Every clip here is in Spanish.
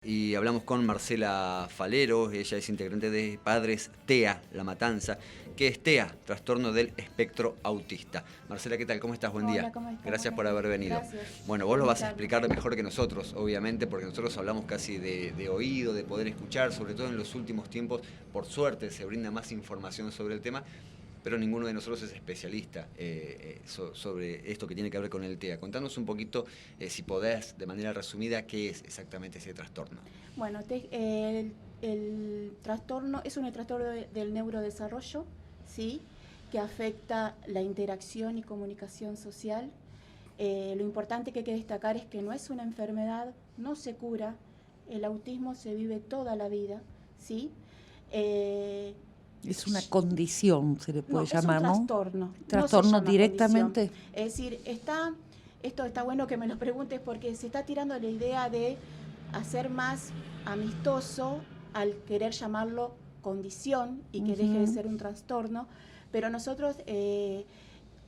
Y hablamos con Marcela Falero, ella es integrante de Padres TEA, La Matanza. ¿Qué es TEA? Trastorno del espectro autista. Marcela, ¿qué tal? ¿Cómo estás? Buen día. Hola, ¿cómo estás? Gracias Buenos por haber días. venido. Gracias Bueno, vos por lo vas a invitarme. explicar mejor que nosotros, obviamente, porque nosotros hablamos casi de oído, de poder escuchar, sobre todo en los últimos tiempos. Por suerte se brinda más información sobre el tema, pero ninguno de nosotros es especialista sobre esto que tiene que ver con el TEA. Contanos un poquito, si podés, de manera resumida, qué es exactamente ese trastorno. Bueno, el trastorno es un trastorno del neurodesarrollo, ¿sí? Que afecta la interacción y comunicación social. Lo importante que hay que destacar es que no es una enfermedad, no se cura, el autismo se vive toda la vida, ¿sí? Es una condición, se le puede llamar, ¿no? Es un trastorno. Trastorno No se llama directamente. condición. Es decir, esto está bueno que me lo preguntes porque se está tirando la idea de hacer más amistoso al querer llamarlo condición y que deje de ser un trastorno, pero nosotros le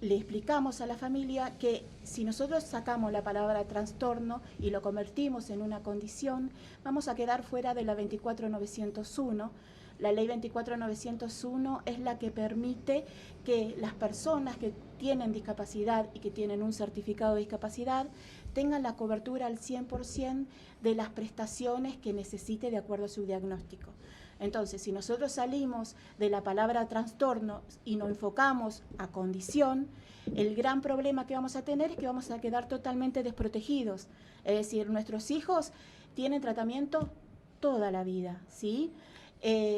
explicamos a la familia que si nosotros sacamos la palabra trastorno y lo convertimos en una condición, vamos a quedar fuera de la 24901. La ley 24901 es la que permite que las personas que tienen discapacidad y que tienen un certificado de discapacidad tengan la cobertura al 100% de las prestaciones que necesite de acuerdo a su diagnóstico. Entonces, si nosotros salimos de la palabra trastorno y nos enfocamos a condición, el gran problema que vamos a tener es que vamos a quedar totalmente desprotegidos. Es decir, nuestros hijos tienen tratamiento toda la vida, ¿sí?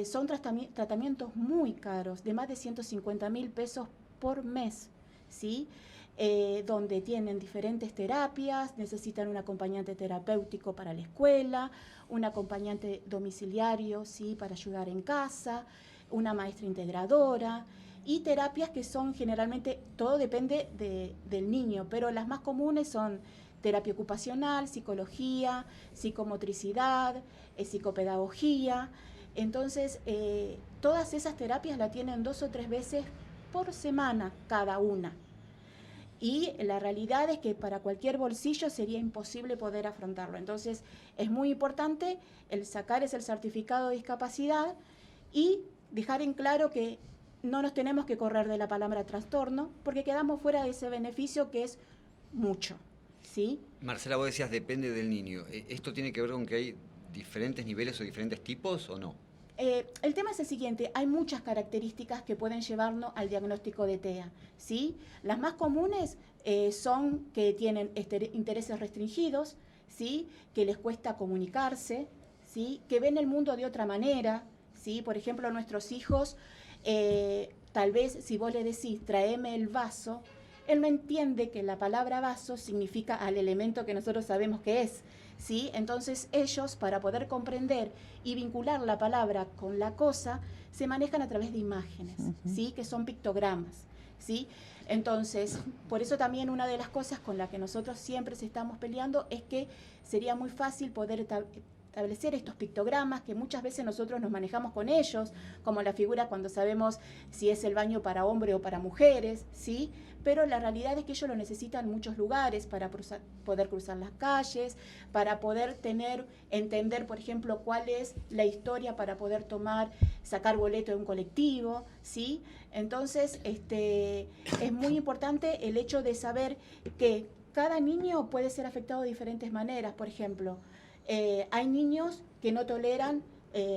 Son tratamientos muy caros, de más de 150.000 pesos por mes, ¿sí? Donde tienen diferentes terapias, necesitan un acompañante terapéutico para la escuela, un acompañante domiciliario, ¿sí? Para ayudar en casa, una maestra integradora y terapias que son generalmente, todo depende del niño, pero las más comunes son terapia ocupacional, psicología, psicomotricidad, psicopedagogía. Entonces, todas esas terapias la tienen 2 o 3 veces por semana cada una. Y la realidad es que para cualquier bolsillo sería imposible poder afrontarlo. Entonces, es muy importante el sacar ese certificado de discapacidad y dejar en claro que no nos tenemos que correr de la palabra trastorno porque quedamos fuera de ese beneficio que es mucho, ¿sí? Marcela, vos decías depende del niño. ¿Esto tiene que ver con que hay diferentes niveles o diferentes tipos o no? El tema es el siguiente, hay muchas características que pueden llevarnos al diagnóstico de TEA, ¿sí? Las más comunes son que tienen intereses restringidos, ¿sí? Que les cuesta comunicarse, ¿sí? Que ven el mundo de otra manera, ¿sí? Por ejemplo, nuestros hijos, tal vez si vos le decís, tráeme el vaso, él no entiende que la palabra vaso significa al elemento que nosotros sabemos que es, ¿sí? Entonces ellos, para poder comprender y vincular la palabra con la cosa, se manejan a través de imágenes, ¿sí? Que son pictogramas, ¿sí? Entonces, por eso también una de las cosas con las que nosotros siempre se estamos peleando es que sería muy fácil poder establecer estos pictogramas que muchas veces nosotros nos manejamos con ellos, como la figura cuando sabemos si es el baño para hombres o para mujeres, ¿sí? Pero la realidad es que ellos lo necesitan en muchos lugares para poder cruzar las calles, para poder entender, por ejemplo, cuál es la historia para poder sacar boleto de un colectivo, ¿sí? Entonces, es muy importante el hecho de saber que cada niño puede ser afectado de diferentes maneras. Por ejemplo, hay niños que no toleran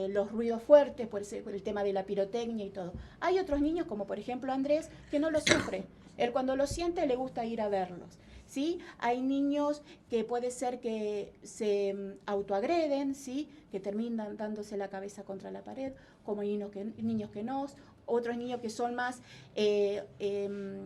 los ruidos fuertes por el tema de la pirotecnia y todo. Hay otros niños, como por ejemplo Andrés, que no lo sufre. Él cuando lo siente le gusta ir a verlos, ¿sí? Hay niños que puede ser que se autoagreden, ¿sí? Que terminan dándose la cabeza contra la pared, como hay niños que no, otros niños que son más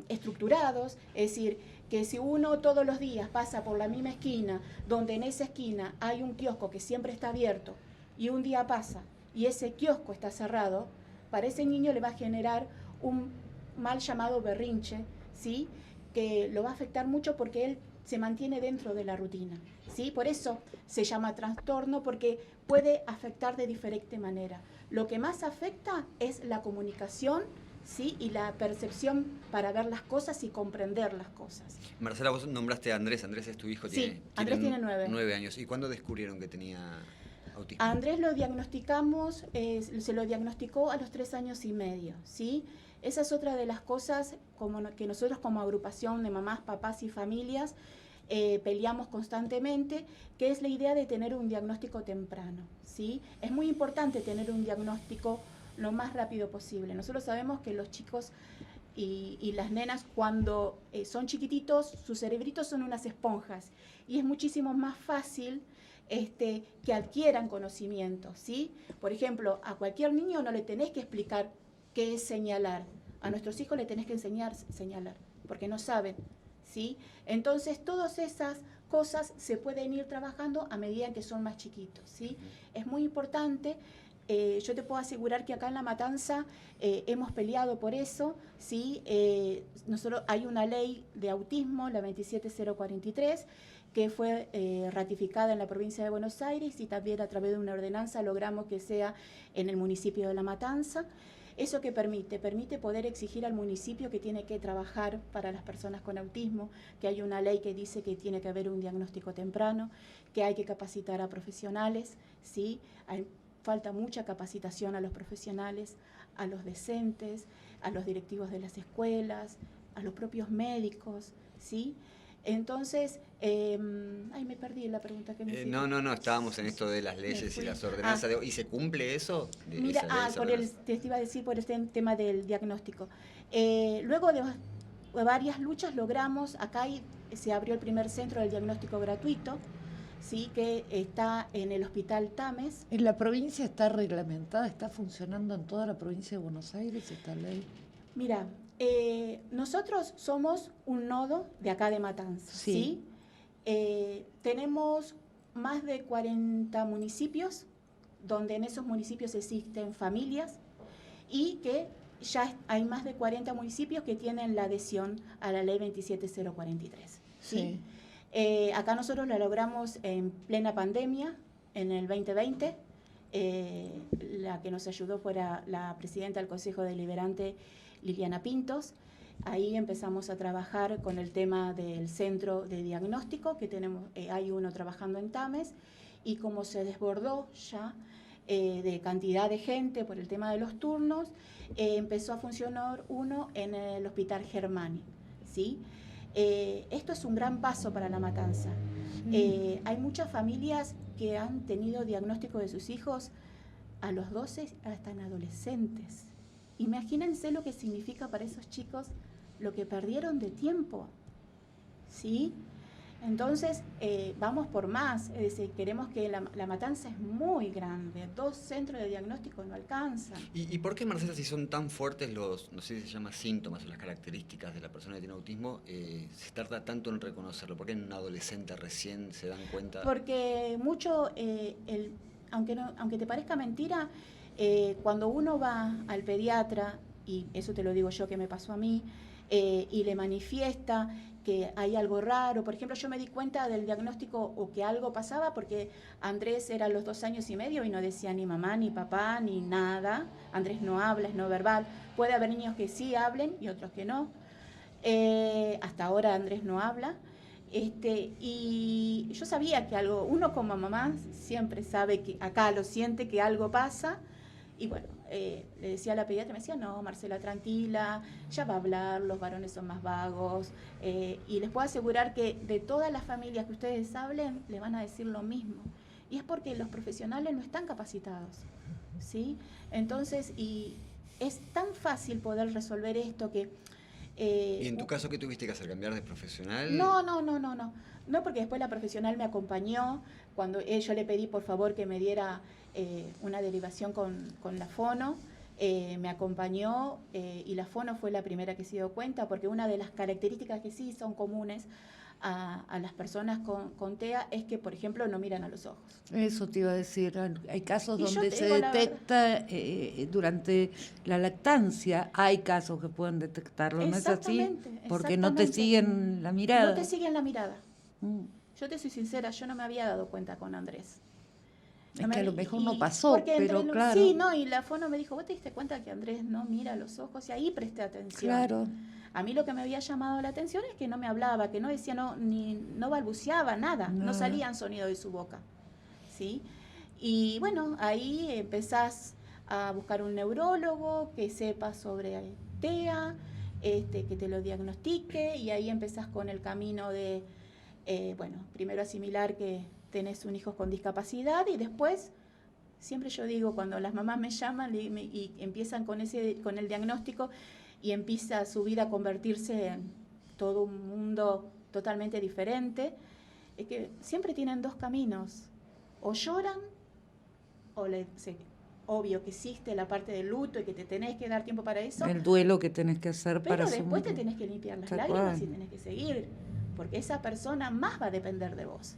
estructurados, es decir, que si uno todos los días pasa por la misma esquina, donde en esa esquina hay un kiosco que siempre está abierto, y un día pasa y ese kiosco está cerrado, para ese niño le va a generar un mal llamado berrinche, ¿sí? Que lo va a afectar mucho porque él se mantiene dentro de la rutina, ¿sí? Por eso se llama trastorno, porque puede afectar de diferente manera. Lo que más afecta es la comunicación, ¿sí? Y la percepción para ver las cosas y comprender las cosas. Marcela, vos nombraste a Andrés. Andrés es tu hijo. Sí, Andrés tiene 9. 9 años. ¿Y cuándo descubrieron que tenía autismo? A Andrés lo diagnosticamos, se lo diagnosticó a los 3 años y medio, ¿sí? Esa es otra de las cosas que nosotros como agrupación de mamás, papás y familias peleamos constantemente, que es la idea de tener un diagnóstico temprano, ¿sí? Es muy importante tener un diagnóstico lo más rápido posible. Nosotros sabemos que los chicos y las nenas cuando son chiquititos, sus cerebritos son unas esponjas y es muchísimo más fácil que adquieran conocimiento, ¿sí? Por ejemplo, a cualquier niño no le tenés que explicar qué es señalar. A nuestros hijos le tenés que enseñar señalar, porque no saben, ¿sí? Entonces, todas esas cosas se pueden ir trabajando a medida que son más chiquitos, ¿sí? Es muy importante. Yo te puedo asegurar que acá en La Matanza hemos peleado por eso, ¿sí? Nosotros, hay una ley de autismo, la 27043, que fue ratificada en la provincia de Buenos Aires y también a través de una ordenanza logramos que sea en el municipio de La Matanza. ¿Eso qué permite? Permite poder exigir al municipio que tiene que trabajar para las personas con autismo, que hay una ley que dice que tiene que haber un diagnóstico temprano, que hay que capacitar a profesionales, ¿sí? Falta mucha capacitación a los profesionales, a los docentes, a los directivos de las escuelas, a los propios médicos, ¿sí? Entonces, me perdí la pregunta que me hiciste. No, estábamos en esto de las leyes y las ordenanzas. ¿Y se cumple eso? Mira, te iba a decir por este tema del diagnóstico. Luego de varias luchas logramos, acá se abrió el primer centro del diagnóstico gratuito, sí, que está en el Hospital Tames. ¿En la provincia está reglamentada, está funcionando en toda la provincia de Buenos Aires esta ley? Mira, nosotros somos un nodo de acá de Matanzas, ¿sí? Tenemos más de 40 municipios, donde en esos municipios existen familias y que ya hay más de 40 municipios que tienen la adhesión a la ley 27043, ¿sí? Acá nosotros la logramos en plena pandemia, en el 2020. La que nos ayudó fue la presidenta del Consejo Deliberante, Liliana Pintos. Ahí empezamos a trabajar con el tema del centro de diagnóstico, que tenemos, hay uno trabajando en Tames, y como se desbordó ya de cantidad de gente por el tema de los turnos, empezó a funcionar uno en el Hospital Germani, ¿sí? Esto es un gran paso para La Matanza. Hay muchas familias que han tenido diagnóstico de sus hijos a los 12 hasta en adolescentes. Imagínense lo que significa para esos chicos lo que perdieron de tiempo, ¿sí? Entonces, vamos por más, es decir, queremos que la Matanza es muy grande, 2 centros de diagnóstico no alcanzan. ¿Y por qué, Marcela, si son tan fuertes los, no sé si se llama síntomas o las características de la persona que tiene autismo, se tarda tanto en reconocerlo? ¿Por qué en un adolescente recién se dan cuenta? Porque mucho, aunque te parezca mentira, cuando uno va al pediatra, y eso te lo digo yo que me pasó a mí, y le manifiesta que hay algo raro. Por ejemplo, yo me di cuenta del diagnóstico o que algo pasaba porque Andrés era a los 2 años y medio y no decía ni mamá, ni papá, ni nada. Andrés no habla, es no verbal. Puede haber niños que sí hablen y otros que no. Hasta ahora Andrés no habla. Y yo sabía que algo, uno como mamá siempre sabe que acá lo siente, que algo pasa. Y bueno, le decía a la pediatra, me decía, no, Marcela, tranquila, ya va a hablar, los varones son más vagos. Y les puedo asegurar que de todas las familias que ustedes hablen, le van a decir lo mismo. Y es porque los profesionales no están capacitados, ¿sí? Entonces, y es tan fácil poder resolver esto que... ¿Y en tu caso qué tuviste que hacer? ¿Cambiar de profesional? No, porque después la profesional me acompañó. Cuando yo le pedí por favor que me diera una derivación con la fono, me acompañó y la fono fue la primera que se dio cuenta, porque una de las características que sí son comunes a las personas con TEA es que, por ejemplo, no miran a los ojos. Eso te iba a decir, hay casos donde se detecta durante la lactancia, hay casos que pueden detectarlo, ¿no es así? Porque no te siguen la mirada. No te siguen la mirada. Yo te soy sincera, yo no me había dado cuenta con Andrés. Es que a lo mejor no pasó, pero claro. Sí, no, y la fono me dijo, ¿vos te diste cuenta que Andrés no mira a los ojos? Y ahí presté atención. Claro. A mí lo que me había llamado la atención es que no me hablaba, que no decía, no balbuceaba, nada, no salían sonidos de su boca, ¿sí? Y bueno, ahí empezás a buscar un neurólogo que sepa sobre TEA, que te lo diagnostique, y ahí empezás con el camino de, primero asimilar que tenés un hijo con discapacidad, y después, siempre yo digo, cuando las mamás me llaman y empiezan con el diagnóstico, y empieza su vida a convertirse en todo un mundo totalmente diferente, es que siempre tienen dos caminos: o lloran, o obvio que existe la parte del luto y que te tenés que dar tiempo para eso. El duelo que tenés que hacer para... Pero después te tenés que limpiar las lágrimas y tenés que seguir, porque esa persona más va a depender de vos.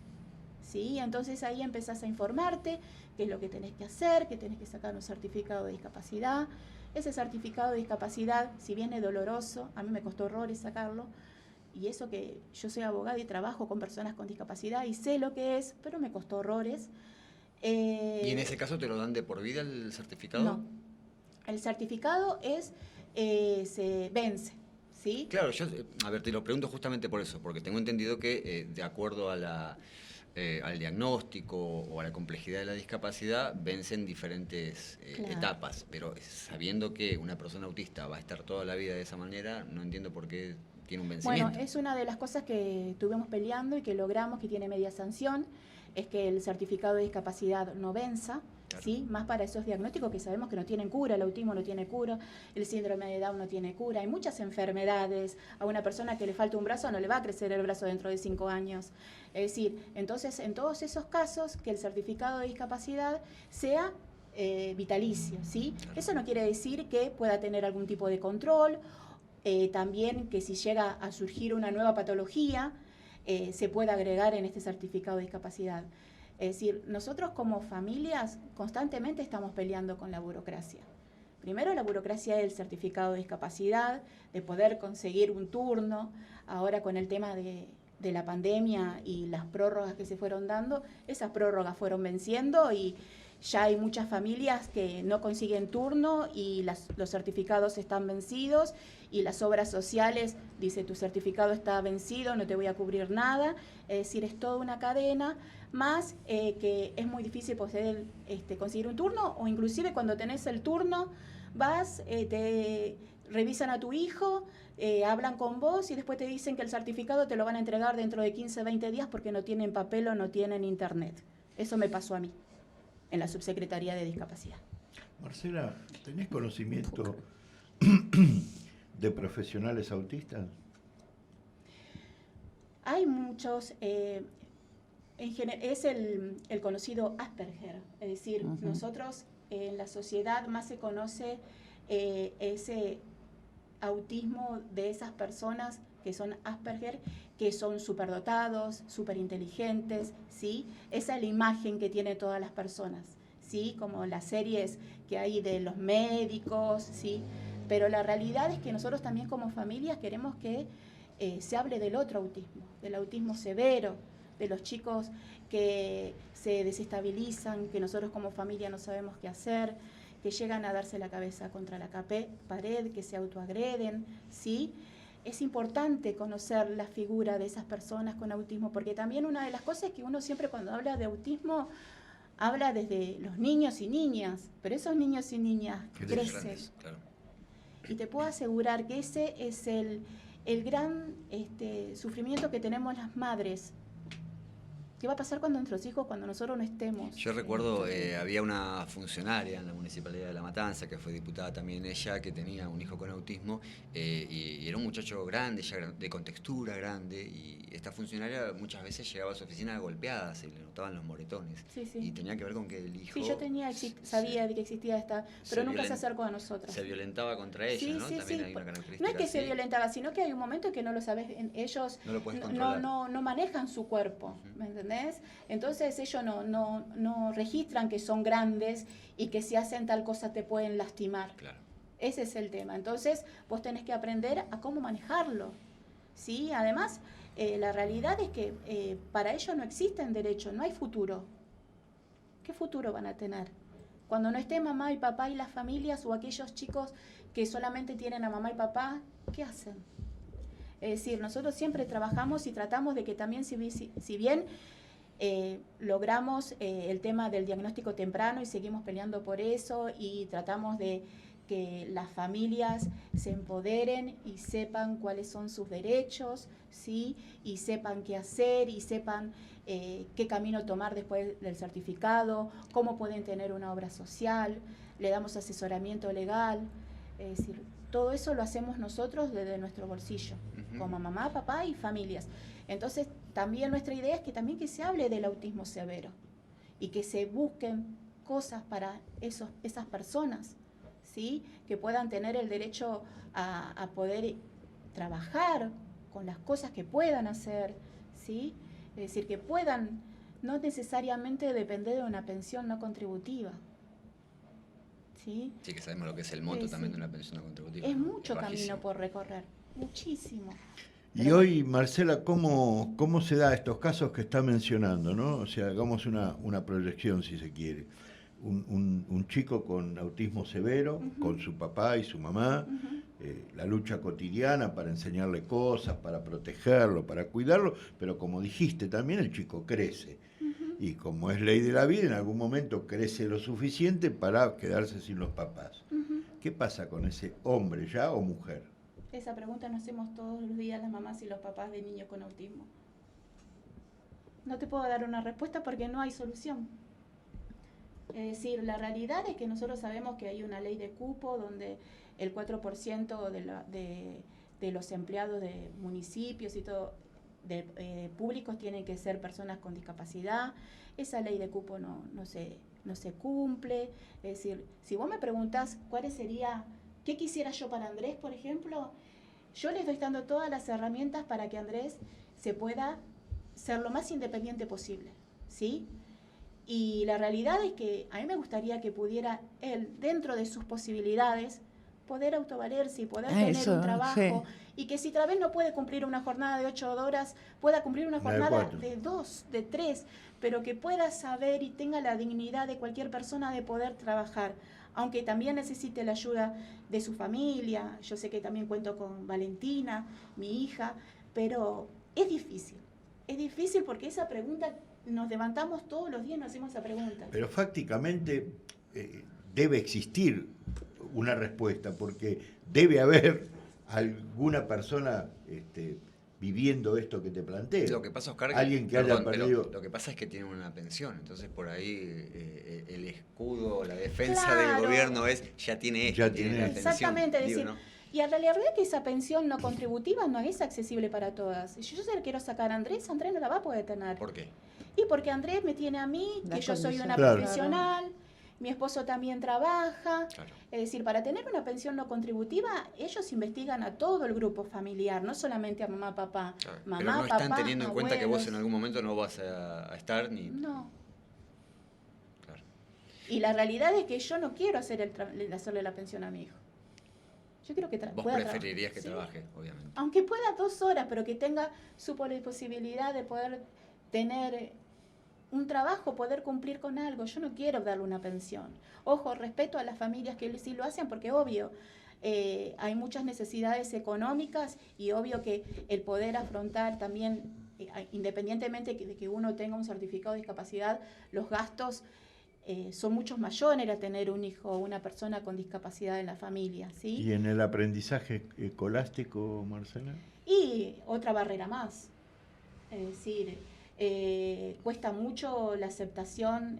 ¿Sí? Entonces ahí empezás a informarte qué es lo que tenés que hacer, que tenés que sacar un certificado de discapacidad. Ese certificado de discapacidad, si bien es doloroso, a mí me costó horrores sacarlo, y eso que yo soy abogada y trabajo con personas con discapacidad y sé lo que es, pero me costó horrores. ¿Y en ese caso te lo dan de por vida el certificado? No, el certificado se vence, ¿sí? Claro, yo, a ver, te lo pregunto justamente por eso, porque tengo entendido que de acuerdo a al diagnóstico o a la complejidad de la discapacidad, vencen diferentes etapas, pero sabiendo que una persona autista va a estar toda la vida de esa manera, no entiendo por qué tiene un vencimiento. Bueno, es una de las cosas que estuvimos peleando y que logramos, que tiene media sanción, es que el certificado de discapacidad no venza, claro. ¿Sí? Más para esos diagnósticos que sabemos que no tienen cura, el autismo no tiene cura, el síndrome de Down no tiene cura, hay muchas enfermedades. A una persona que le falta un brazo no le va a crecer el brazo dentro de 5 años. Es decir, entonces en todos esos casos que el certificado de discapacidad sea vitalicio, ¿sí? Claro. Eso no quiere decir que pueda tener algún tipo de control, también que si llega a surgir una nueva patología, se puede agregar en este certificado de discapacidad. Es decir, nosotros como familias constantemente estamos peleando con la burocracia. Primero la burocracia del certificado de discapacidad, de poder conseguir un turno. Ahora con el tema de la pandemia y las prórrogas que se fueron dando, esas prórrogas fueron venciendo y ya hay muchas familias que no consiguen turno y los certificados están vencidos, y las obras sociales dice tu certificado está vencido, no te voy a cubrir nada. Es decir, es toda una cadena, más que es muy difícil poder conseguir un turno, o inclusive cuando tenés el turno vas, te revisan a tu hijo, hablan con vos y después te dicen que el certificado te lo van a entregar dentro de 15, 20 días porque no tienen papel o no tienen internet. Eso me pasó a mí en la Subsecretaría de Discapacidad. Marcela, ¿tenés conocimiento de profesionales autistas? Hay muchos, es el conocido Asperger, es decir, nosotros en la sociedad más se conoce ese autismo de esas personas que son Asperger, que son superdotados, superinteligentes, ¿sí? Esa es la imagen que tienen todas las personas, ¿sí? Como las series que hay de los médicos, ¿sí? Pero la realidad es que nosotros también como familias queremos que se hable del otro autismo, del autismo severo, de los chicos que se desestabilizan, que nosotros como familia no sabemos qué hacer, que llegan a darse la cabeza contra la pared, que se autoagreden, ¿sí? Es importante conocer la figura de esas personas con autismo, porque también una de las cosas es que uno siempre cuando habla de autismo habla desde los niños y niñas, pero esos niños y niñas crecen. Claro. Y te puedo asegurar que ese es el gran sufrimiento que tenemos las madres. ¿Qué va a pasar cuando nuestros hijos, cuando nosotros no estemos? Yo recuerdo, había una funcionaria en la Municipalidad de La Matanza, que fue diputada también ella, que tenía un hijo con autismo, y era un muchacho grande, ya de contextura grande, y esta funcionaria muchas veces llegaba a su oficina golpeada, se le notaban los moretones. Sí, sí. Y tenía que ver con que el hijo... Sí, yo sabía de que existía esta, pero nunca se acercó a nosotros. Se violentaba contra ella, sí, ¿no? Sí, también sí. hay una característica. No es que se violentaba, sino que hay un momento que no lo sabes, ellos no manejan su cuerpo, ¿me entendés? Entonces ellos no registran que son grandes y que si hacen tal cosa te pueden lastimar. Claro. Ese es el tema. Entonces vos tenés que aprender a cómo manejarlo, ¿sí? Además, la realidad es que para ellos no existen derechos, no hay futuro. ¿Qué futuro van a tener? Cuando no esté mamá y papá y las familias, o aquellos chicos que solamente tienen a mamá y papá, ¿qué hacen? Es decir, nosotros siempre trabajamos y tratamos de que también, si bien logramos el tema del diagnóstico temprano y seguimos peleando por eso y tratamos de que las familias se empoderen y sepan cuáles son sus derechos, ¿sí? Y sepan qué hacer y sepan qué camino tomar después del certificado, cómo pueden tener una obra social, le damos asesoramiento legal, es decir, todo eso lo hacemos nosotros desde nuestro bolsillo, como mamá, papá y familias. Entonces, también nuestra idea es que también que se hable del autismo severo y que se busquen cosas para esas personas, ¿sí? Que puedan tener el derecho a poder trabajar con las cosas que puedan hacer, ¿sí? Es decir, que puedan no necesariamente depender de una pensión no contributiva. ¿Sí? Sí, que sabemos lo que es el monto también de una pensión no contributiva. Es mucho camino por recorrer, muchísimo. Y hoy, Marcela, ¿cómo se da estos casos que está mencionando, ¿no? O sea, hagamos una proyección, si se quiere. Un chico con autismo severo, con su papá y su mamá, la lucha cotidiana para enseñarle cosas, para protegerlo, para cuidarlo, pero como dijiste, también el chico crece. Y como es ley de la vida, en algún momento crece lo suficiente para quedarse sin los papás. ¿Qué pasa con ese hombre ya o mujer? Esa pregunta nos hacemos todos los días las mamás y los papás de niños con autismo. No te puedo dar una respuesta porque no hay solución. Es decir, la realidad es que nosotros sabemos que hay una ley de cupo donde el 4% de los empleados de municipios y todo públicos tienen que ser personas con discapacidad. Esa ley de cupo no se cumple. Es decir, si vos me preguntás qué quisiera yo para Andrés, por ejemplo, yo le estoy dando todas las herramientas para que Andrés se pueda ser lo más independiente posible, ¿sí? Y la realidad es que a mí me gustaría que pudiera él, dentro de sus posibilidades, poder autovalerse y poder tener un trabajo, y que si tal vez no puede cumplir una jornada de 8 horas, pueda cumplir una jornada de 2, de 3, pero que pueda saber y tenga la dignidad de cualquier persona de poder trabajar, aunque también necesite la ayuda de su familia. Yo sé que también cuento con Valentina, mi hija, pero es difícil porque esa pregunta, nos levantamos todos los días y nos hacemos esa pregunta. Pero fácticamente debe existir una respuesta, porque debe haber alguna persona viviendo esto que te planteo. Lo que pasa, Oscar, alguien que haya perdido. Lo que pasa es que tienen una pensión, entonces por ahí el escudo, la defensa del gobierno ya tiene esto, tiene la pensión. Exactamente, decir, y en realidad que esa pensión no contributiva no es accesible para todas. Si yo se la quiero sacar a Andrés no la va a poder tener. ¿Por qué? Y porque Andrés me tiene a mí, que yo soy una profesional, mi esposo también trabaja. Claro. Es decir, para tener una pensión no contributiva, ellos investigan a todo el grupo familiar, no solamente a mamá, papá. Claro. Mamá, pero no están teniendo en cuenta que vos en algún momento no vas a estar ni... No. Claro. Y la realidad es que yo no quiero hacerle la pensión a mi hijo. Yo quiero que vos preferirías que trabaje, obviamente. Aunque pueda 2 horas, pero que tenga su posibilidad de poder tener un trabajo, poder cumplir con algo. Yo no quiero darle una pensión. Ojo, respeto a las familias que sí lo hacen, porque obvio, hay muchas necesidades económicas y obvio que el poder afrontar también, independientemente de que uno tenga un certificado de discapacidad, los gastos son muchos mayores a tener un hijo o una persona con discapacidad en la familia, ¿sí? ¿Y en el aprendizaje escolástico, Marcela? Y otra barrera más. Es decir, cuesta mucho la aceptación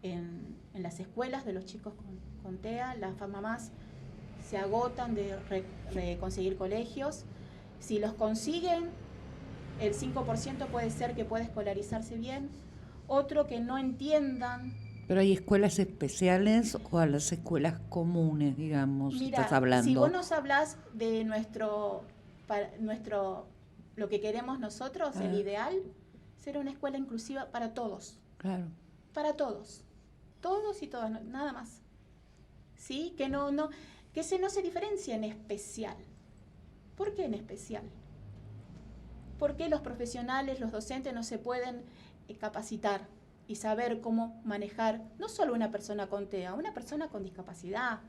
en las escuelas de los chicos con TEA. Las mamás se agotan de conseguir colegios. Si los consiguen, el 5% puede ser que pueda escolarizarse bien. Otro que no entiendan. ¿Pero hay escuelas especiales o a las escuelas comunes, digamos? Mira, estás hablando? Si vos nos hablás de lo que queremos nosotros, el ideal, ser una escuela inclusiva para todos. Claro. Para todos. Todos y todas, nada más. ¿Sí? Que no se diferencia en especial. ¿Por qué en especial? ¿Por qué los profesionales, los docentes no se pueden capacitar y saber cómo manejar no solo una persona con TEA, una persona con discapacidad?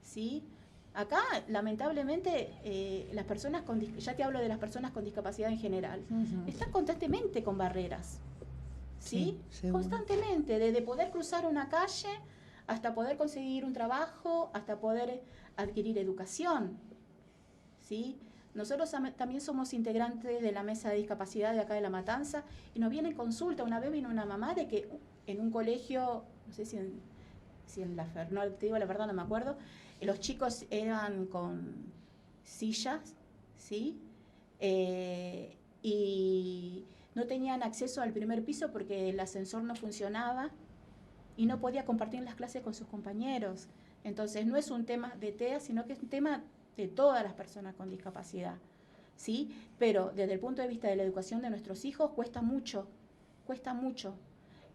¿Sí? Acá, lamentablemente, las personas ya te hablo de las personas con discapacidad en general, están constantemente con barreras. ¿sí? Constantemente, desde poder cruzar una calle hasta poder conseguir un trabajo, hasta poder adquirir educación, ¿sí? Nosotros también somos integrantes de la mesa de discapacidad de acá de La Matanza y nos viene en consulta. Una vez vino una mamá de que en un colegio, no sé si en la no te digo la verdad, no me acuerdo, los chicos eran con sillas, ¿sí? Y no tenían acceso al primer piso porque el ascensor no funcionaba y no podía compartir las clases con sus compañeros. Entonces no es un tema de TEA, sino que es un tema de todas las personas con discapacidad, ¿sí? Pero desde el punto de vista de la educación de nuestros hijos cuesta mucho.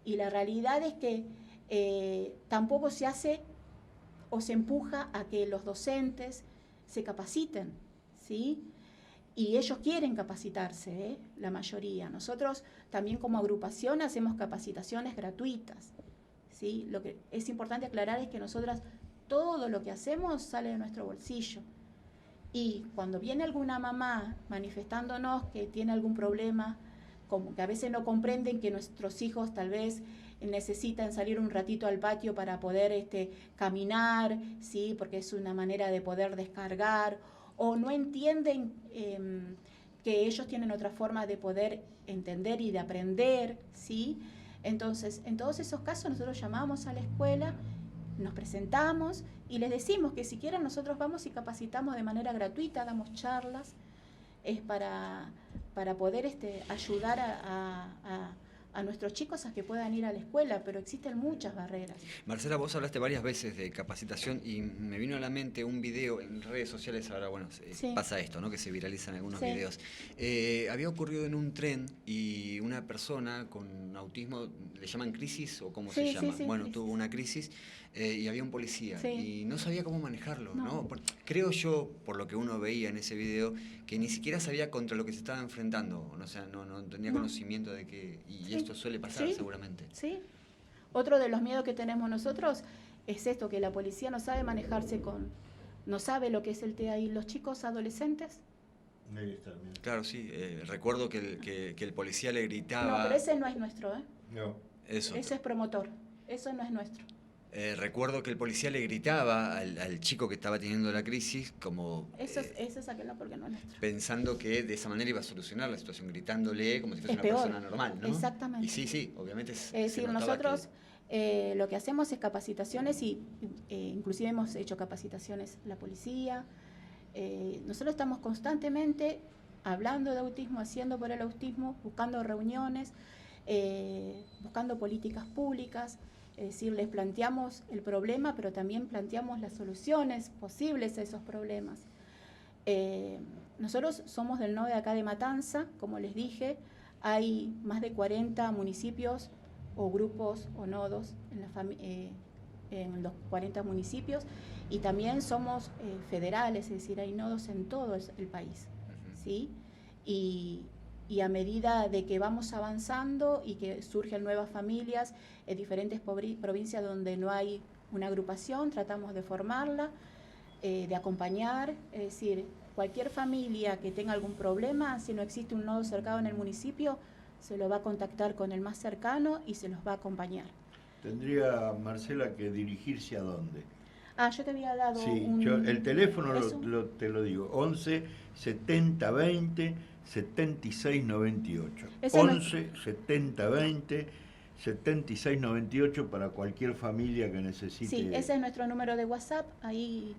Y la realidad es que tampoco se hace o se empuja a que los docentes se capaciten, ¿sí? Y ellos quieren capacitarse, la mayoría. Nosotros también como agrupación hacemos capacitaciones gratuitas, ¿sí? Lo que es importante aclarar es que nosotras todo lo que hacemos sale de nuestro bolsillo. Y cuando viene alguna mamá manifestándonos que tiene algún problema, como que a veces no comprenden que nuestros hijos tal vez necesitan salir un ratito al patio para poder caminar, ¿sí? Porque es una manera de poder descargar, o no entienden que ellos tienen otra forma de poder entender y de aprender, ¿sí? Entonces, en todos esos casos nosotros llamamos a la escuela, nos presentamos y les decimos que si quieren nosotros vamos y capacitamos de manera gratuita, damos charlas, es para poder ayudar a nuestros chicos a que puedan ir a la escuela, pero existen muchas barreras. Marcela, vos hablaste varias veces de capacitación y me vino a la mente un video en redes sociales, ahora bueno, sí, pasa esto, ¿no? Que se viralizan algunos videos. Había ocurrido en un tren y una persona con autismo, ¿le llaman crisis o cómo se llama? Bueno, crisis. Tuvo una crisis y había un policía y no sabía cómo manejarlo, ¿no? Creo yo, por lo que uno veía en ese video, que ni siquiera sabía contra lo que se estaba enfrentando, o sea, no tenía conocimiento de que... Y esto suele pasar seguramente. Sí. Otro de los miedos que tenemos nosotros es esto, que la policía no sabe manejarse no sabe lo que es el TEA y los chicos adolescentes. Claro, sí. Recuerdo que el policía le gritaba... No, pero ese no es nuestro, ¿eh? No. Ese es promotor, eso no es nuestro. Recuerdo que el policía le gritaba al chico que estaba teniendo la crisis como... Eso es aquello porque no es nuestro. Pensando que de esa manera iba a solucionar la situación, gritándole como si fuese una persona normal, ¿no? Exactamente. Y sí, obviamente es decir, nosotros lo que hacemos es capacitaciones y inclusive hemos hecho capacitaciones la policía. Nosotros estamos constantemente hablando de autismo, haciendo por el autismo, buscando reuniones, buscando políticas públicas. Es decir, les planteamos el problema, pero también planteamos las soluciones posibles a esos problemas. Nosotros somos del NODE acá de Matanza, como les dije, hay más de 40 municipios o grupos o nodos en los 40 municipios y también somos federales, es decir, hay nodos en todo el país, ¿sí? Y a medida de que vamos avanzando y que surgen nuevas familias en diferentes provincias donde no hay una agrupación, tratamos de formarla, de acompañar, es decir, cualquier familia que tenga algún problema, si no existe un nodo cercano en el municipio, se lo va a contactar con el más cercano y se los va a acompañar. ¿Tendría, Marcela, que dirigirse a dónde? Yo te había dado el teléfono te lo digo, 11 70 20 76 98. 11 70 20 76 98 para cualquier familia que necesite. Sí, ese es nuestro número de WhatsApp. Ahí,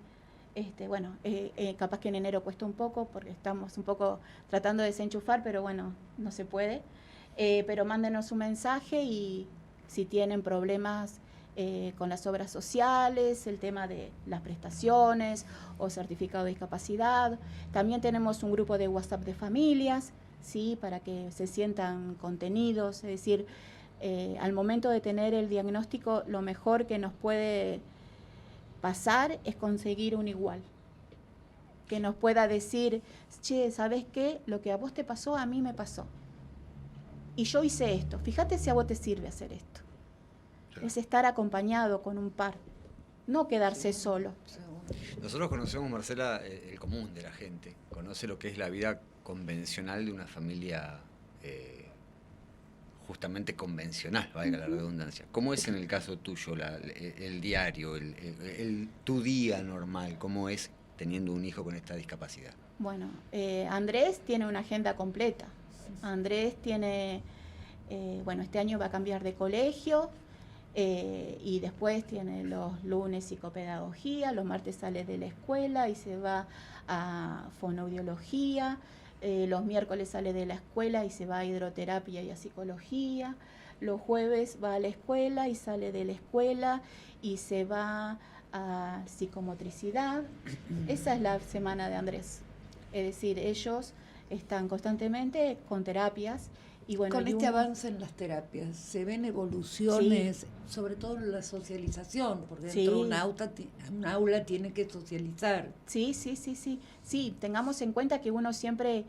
capaz que en enero cuesta un poco porque estamos un poco tratando de desenchufar, pero bueno, no se puede. Pero mándenos un mensaje y si tienen problemas con las obras sociales, el tema de las prestaciones o certificado de discapacidad. También tenemos un grupo de WhatsApp de familias, ¿sí? Para que se sientan contenidos, es decir, al momento de tener el diagnóstico, lo mejor que nos puede pasar es conseguir un igual, que nos pueda decir, che, ¿sabes qué? Lo que a vos te pasó, a mí me pasó. Y yo hice esto, fíjate si a vos te sirve hacer esto. Es estar acompañado con un par, no quedarse solo. Nosotros conocemos, Marcela, el común de la gente, conoce lo que es la vida convencional de una familia justamente convencional, valga la redundancia. ¿Cómo es en el caso tuyo el diario, tu día normal? ¿Cómo es teniendo un hijo con esta discapacidad? Bueno, Andrés tiene una agenda completa. Andrés tiene, este año va a cambiar de colegio, y después tiene los lunes psicopedagogía, los martes sale de la escuela y se va a fonoaudiología, los miércoles sale de la escuela y se va a hidroterapia y a psicología, los jueves va a la escuela y sale de la escuela y se va a psicomotricidad. Esa es la semana de Andrés. Es decir, ellos están constantemente con terapias. Y bueno, con este avance en las terapias, ¿se ven evoluciones, sí, sobre todo en la socialización? Porque dentro de un aula tiene que socializar. Sí, tengamos en cuenta que uno siempre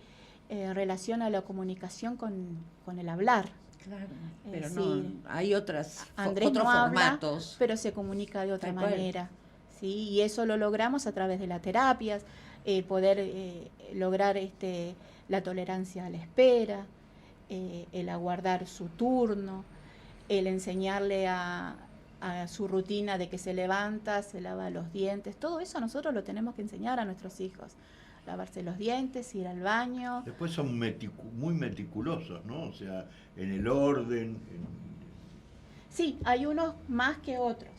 relaciona la comunicación con el hablar. Claro, pero no, hay otros Andrés no formatos. Habla, pero se comunica de otra manera. ¿Sí? Y eso lo logramos a través de las terapias, poder lograr la tolerancia a la espera, el aguardar su turno, el enseñarle a su rutina de que se levanta, se lava los dientes. Todo eso nosotros lo tenemos que enseñar a nuestros hijos. Lavarse los dientes, ir al baño. Después son muy meticulosos, ¿no? O sea, en el orden. Sí, hay unos más que otros,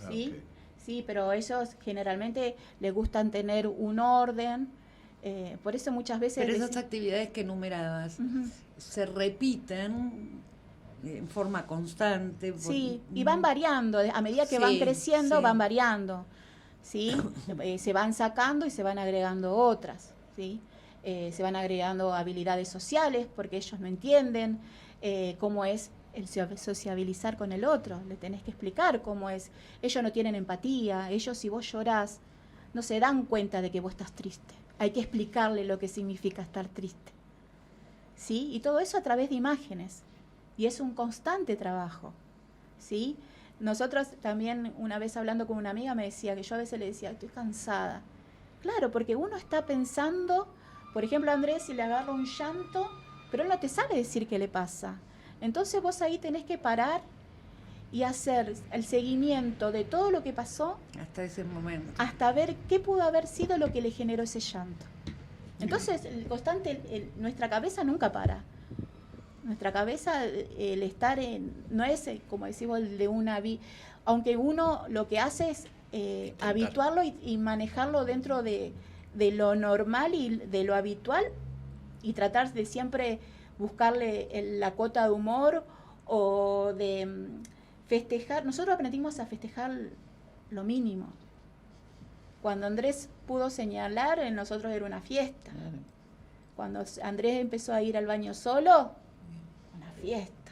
¿sí? Okay. Sí, pero ellos generalmente les gustan tener un orden. Por eso muchas veces... Pero esas actividades que enumerabas se repiten en forma constante. Sí, y van variando. A medida que van creciendo, van variando. ¿Sí? Se van sacando y se van agregando otras. ¿Sí? Se van agregando habilidades sociales porque ellos no entienden cómo es el sociabilizar con el otro. Le tenés que explicar cómo es. Ellos no tienen empatía. Ellos, si vos llorás, no se dan cuenta de que vos estás triste. Hay que explicarle lo que significa estar triste. ¿Sí? Y todo eso a través de imágenes. Y es un constante trabajo. ¿Sí? Nosotros también, una vez hablando con una amiga, me decía que yo a veces le decía, estoy cansada. Claro, porque uno está pensando, por ejemplo, a Andrés, si le agarra un llanto, pero él no te sabe decir qué le pasa. Entonces vos ahí tenés que parar y hacer el seguimiento de todo lo que pasó hasta ese momento, hasta ver qué pudo haber sido lo que le generó ese llanto. Entonces nuestra cabeza nunca para. Nuestra cabeza, el estar no es, como decimos, el de una aunque uno lo que hace es habituarlo y manejarlo dentro de lo normal y de lo habitual, y tratar de siempre buscarle la cuota de humor o de festejar. Nosotros aprendimos a festejar lo mínimo. Cuando Andrés pudo señalar, en nosotros era una fiesta. Cuando Andrés empezó a ir al baño solo, una fiesta.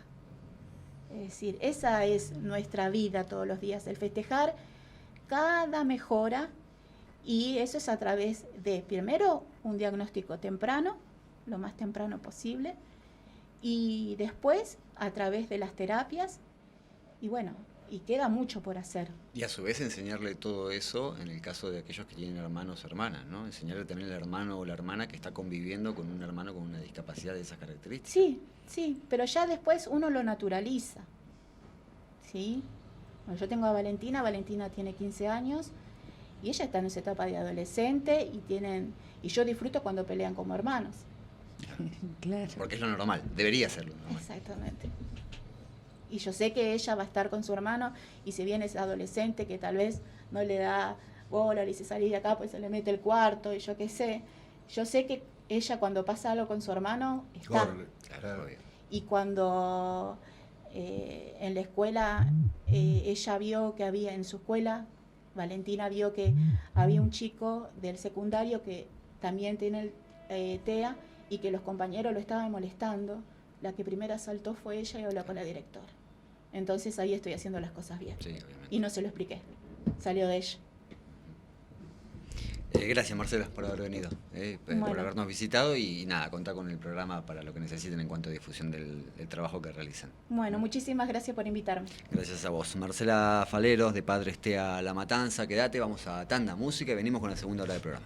Es decir, esa es nuestra vida todos los días, el festejar cada mejora, y eso es a través de, primero, un diagnóstico temprano, lo más temprano posible, y después a través de las terapias, y bueno, y queda mucho por hacer. Y a su vez enseñarle todo eso en el caso de aquellos que tienen hermanos o hermanas, ¿no? Enseñarle también al hermano o la hermana que está conviviendo con un hermano con una discapacidad de esas características. Sí, pero ya después uno lo naturaliza, ¿sí? Bueno, yo tengo a Valentina tiene 15 años, y ella está en esa etapa de adolescente, y yo disfruto cuando pelean como hermanos. Claro. Porque es lo normal, debería ser lo normal. Exactamente. Y yo sé que ella va a estar con su hermano, y si viene ese adolescente que tal vez no le da bola, le dice salir de acá, pues se le mete el cuarto, y yo qué sé. Yo sé que ella, cuando pasa algo con su hermano, está. Claro. Y cuando en la escuela ella vio que había en su escuela, Valentina vio que había un chico del secundario que también tiene TEA, y que los compañeros lo estaban molestando, la que primero saltó fue ella y habló con la directora. Entonces ahí estoy haciendo las cosas bien. Sí, obviamente. Y no se lo expliqué, salió de ella. Gracias, Marcela, por haber venido, por habernos visitado, y nada, contá con el programa para lo que necesiten en cuanto a difusión del trabajo que realizan. Bueno, muchísimas gracias por invitarme. Gracias a vos. Marcela Faleros, de Padres TEA La Matanza. Quédate, vamos a tanda música y venimos con la segunda hora del programa.